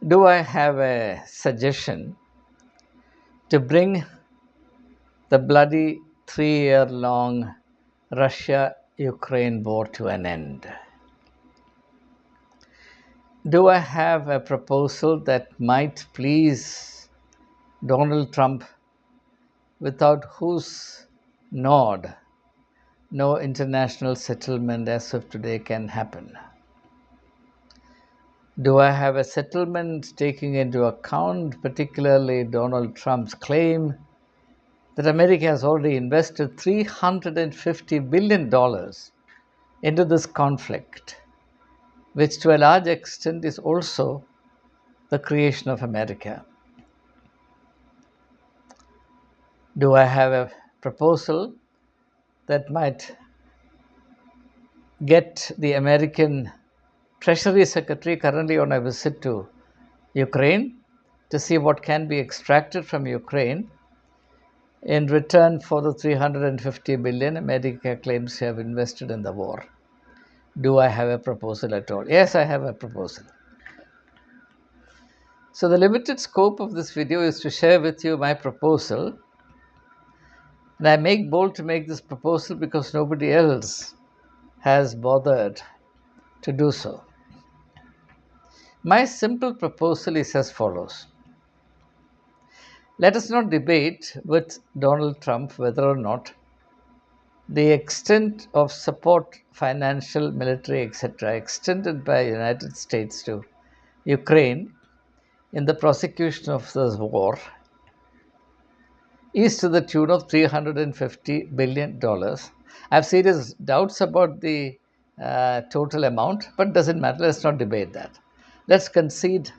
Do I have a suggestion to bring the bloody 3-year long Russia Ukraine war to an end? Do I have a proposal that might please Donald Trump, without whose nod no international settlement as of today can happen? Do I have a settlement taking into account particularly Donald Trump's claim that America has already invested $350 billion into this conflict, which to a large extent is also the creation of America? Do I have a proposal that might get the American Treasury Secretary, currently on a visit to Ukraine, to see what can be extracted from Ukraine in return for the 350 billion America claims to have invested in the war? Do I have a proposal at all? Yes, I have a proposal. So the limited scope of this video is to share with you my proposal. And I make bold to make this proposal because nobody else has bothered to do so. My simple proposal is as follows. Let us not debate with Donald Trump whether or not the extent of support, financial, military, etc., extended by the United States to Ukraine in the prosecution of this war is to the tune of $350 billion. I have serious doubts about the total amount, but doesn't matter. Let's not debate that. Let's concede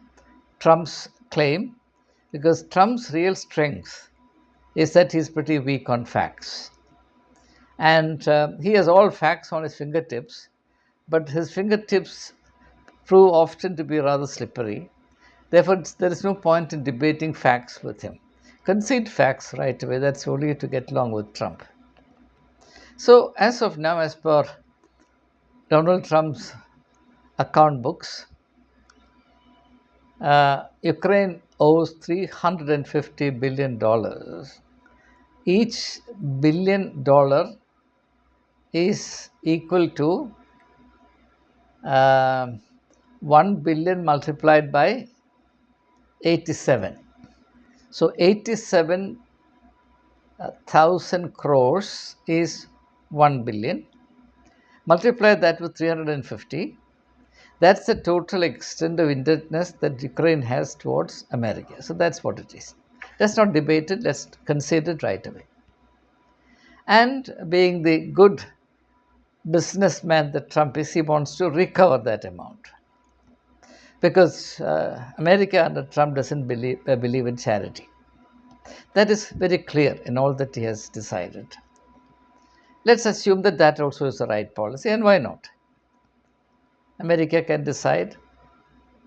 Trump's claim, because Trump's real strength is that he's pretty weak on facts. And he has all facts on his fingertips, but his fingertips prove often to be rather slippery. Therefore, there is no point in debating facts with him. Concede facts right away. That's only to get along with Trump. So, as of now, as per Donald Trump's account books, Ukraine owes $350 billion. Each $1 billion is equal to 1 billion multiplied by 87. So 87,000 crores is 1 billion. Multiply that with 350. That's the total extent of indebtedness that Ukraine has towards America. So that's what it is. Let's not debate it. Let's consider it right away. And being the good businessman that Trump is, he wants to recover that amount. Because America under Trump doesn't believe in charity. That is very clear in all that he has decided. Let's assume that that also is the right policy, and why not? America can decide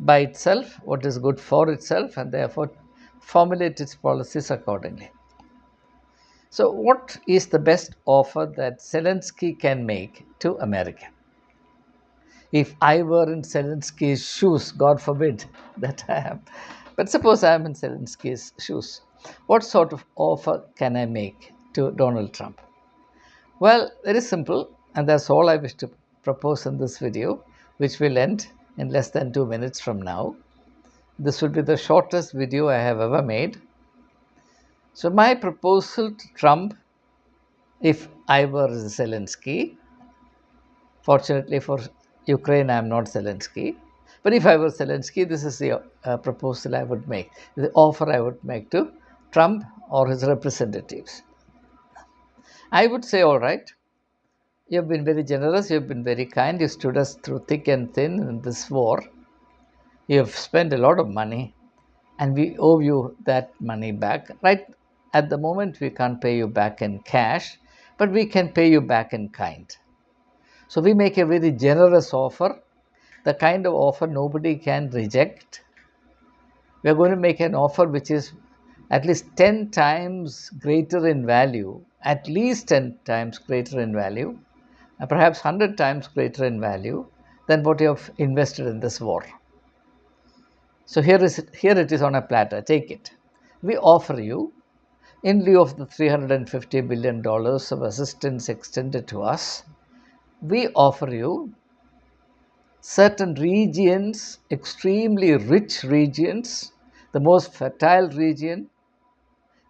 by itself what is good for itself and therefore formulate its policies accordingly. So, what is the best offer that Zelensky can make to America? If I were in Zelensky's shoes, God forbid that I am, but suppose I am in Zelensky's shoes, what sort of offer can I make to Donald Trump? Well, very simple, and that's all I wish to propose in this video, which will end in less than 2 minutes from now. This will be the shortest video I have ever made. So my proposal to Trump, if I were Zelensky, fortunately for Ukraine, I am not Zelensky, but if I were Zelensky, this is the proposal I would make, the offer I would make to Trump or his representatives. I would say, all right, you have been very generous, you have been very kind, you stood us through thick and thin in this war. You have spent a lot of money, and we owe you that money back. Right at the moment, we can't pay you back in cash, but we can pay you back in kind. So we make a very generous offer, the kind of offer nobody can reject. We are going to make an offer which is at least 10 times greater in value, at least 10 times greater in value, and perhaps 100 times greater in value than what you have invested in this war. So here it is on a platter. Take it. We offer you, in lieu of the $350 billion of assistance extended to us, we offer you certain regions, extremely rich regions, the most fertile region,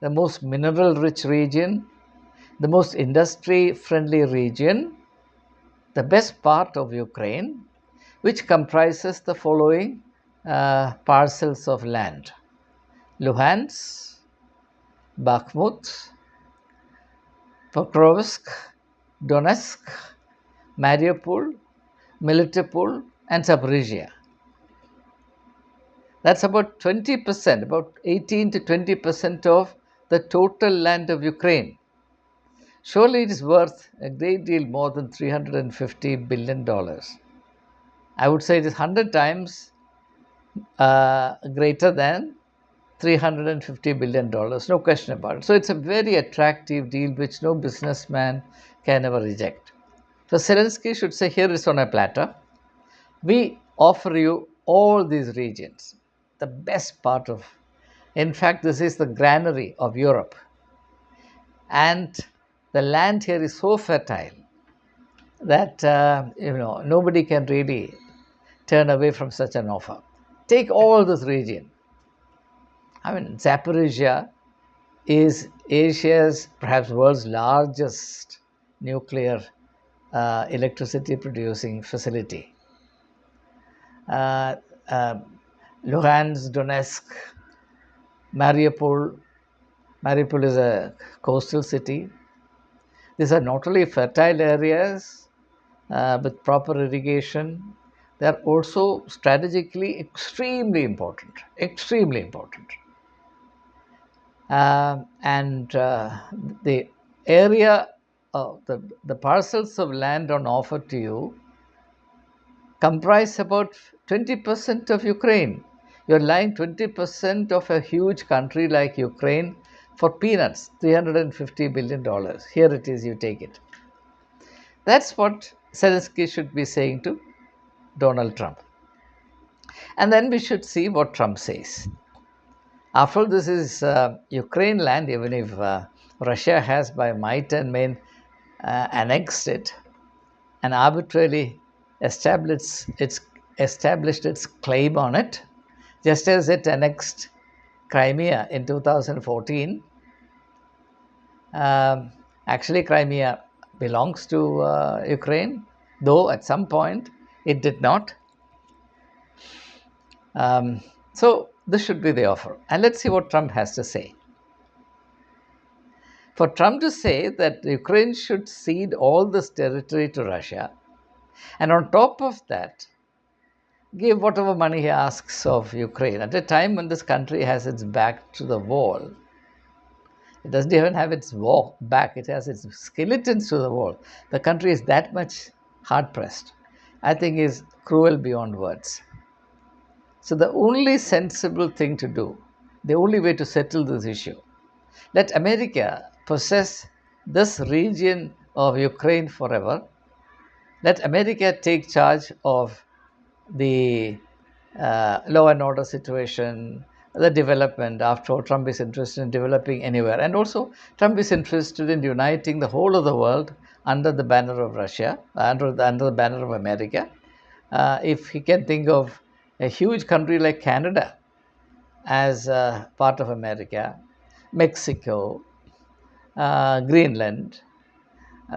the most mineral rich region, the most industry friendly region, the best part of Ukraine, which comprises the following parcels of land: Luhansk, Bakhmut, Pokrovsk, Donetsk, Mariupol, Melitopol, and Zaporizhia. That's about 20%, about 18 to 20% of the total land of Ukraine. Surely it is worth a great deal more than $350 billion. I would say it is 100 times greater than $350 billion, no question about it. So it's a very attractive deal which no businessman can ever reject. So Zelensky should say, here is on a platter. We offer you all these regions, the best part of, in fact, this is the granary of Europe. And the land here is so fertile that nobody can really turn away from such an offer. Take all this region. I mean, Zaporizhia is Asia's, perhaps world's largest nuclear electricity producing facility. Uh, uh, Luhansk, Donetsk, Mariupol. Mariupol is a coastal city. These are not only fertile areas with proper irrigation, they are also strategically extremely important. Extremely important. And the area, the parcels of land on offer to you comprise about 20% of Ukraine. You're lying 20% of a huge country like Ukraine for peanuts, $350 billion. Here it is, you take it. That's what Zelensky should be saying to Donald Trump. And then we should see what Trump says. After all, this is Ukraine land, even if Russia has by might and main annexed it and arbitrarily established its claim on it, just as it annexed Crimea in 2014. Actually, Crimea belongs to Ukraine, though at some point it did not. So this should be the offer. And let's see what Trump has to say. For Trump to say that Ukraine should cede all this territory to Russia, and on top of that, give whatever money he asks of Ukraine at a time when this country has its back to the wall. It doesn't even have its back, it has its skeletons to the wall. The country is that much hard pressed. I think is cruel beyond words. So the only sensible thing to do, the only way to settle this issue, let America possess this region of Ukraine forever. Let America take charge of the law and order situation, the development. After all, Trump is interested in developing anywhere. And also, Trump is interested in uniting the whole of the world under the banner of Russia, under the banner of America. If he can think of a huge country like Canada as part of America, Mexico, Greenland,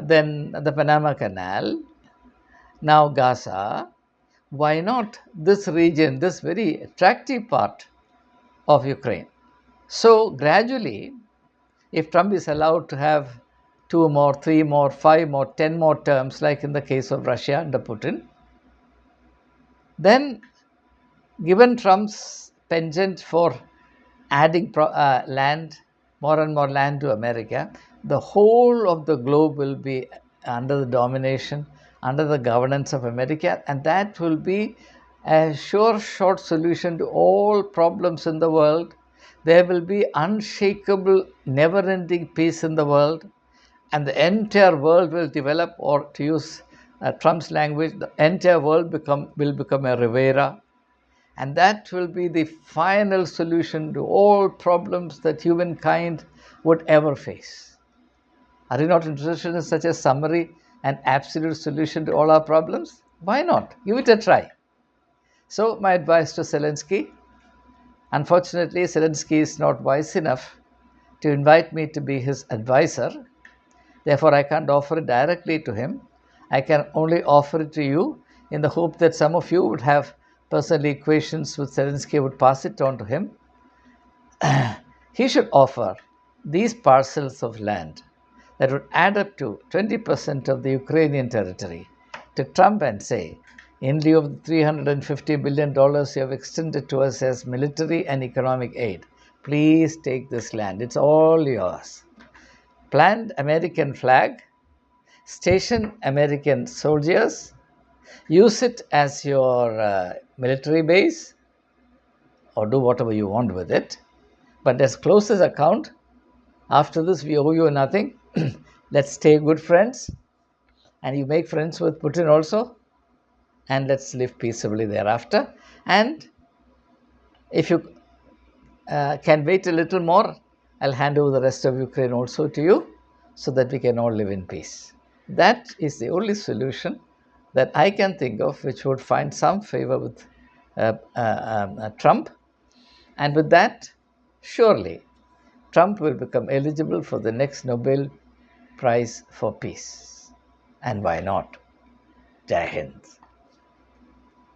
then the Panama Canal, now Gaza, why not this region, this very attractive part of Ukraine? So gradually, if Trump is allowed to have 2 more, 3 more, 5 more, 10 more terms, like in the case of Russia under Putin, then given Trump's penchant for adding land, more and more land to America, the whole of the globe will be under the domination, under the governance of America, and that will be a sure short solution to all problems in the world. There will be unshakable, never-ending peace in the world, and the entire world will develop, or to use Trump's language, the entire world will become a Rivera, And that will be the final solution to all problems that humankind would ever face. Are you not interested in such a summary and absolute solution to all our problems? Why not? Give it a try. So, my advice to Zelensky, unfortunately, Zelensky is not wise enough to invite me to be his advisor. Therefore, I can't offer it directly to him. I can only offer it to you in the hope that some of you would have personal equations with Zelensky, would pass it on to him. He should offer these parcels of land that would add up to 20% of the Ukrainian territory to Trump and say, in lieu of the $350 billion you have extended to us as military and economic aid, please take this land. It's all yours. Plant American flag, station American soldiers, use it as your military base, or do whatever you want with it. But as close as account, after this we owe you nothing. Let's stay good friends, and you make friends with Putin also, and let's live peaceably thereafter. And if you can wait a little more, I'll hand over the rest of Ukraine also to you, so that we can all live in peace. That is the only solution that I can think of which would find some favor with Trump. And with that, surely Trump will become eligible for the next Nobel Prize for Peace. And why not? Jai Hind.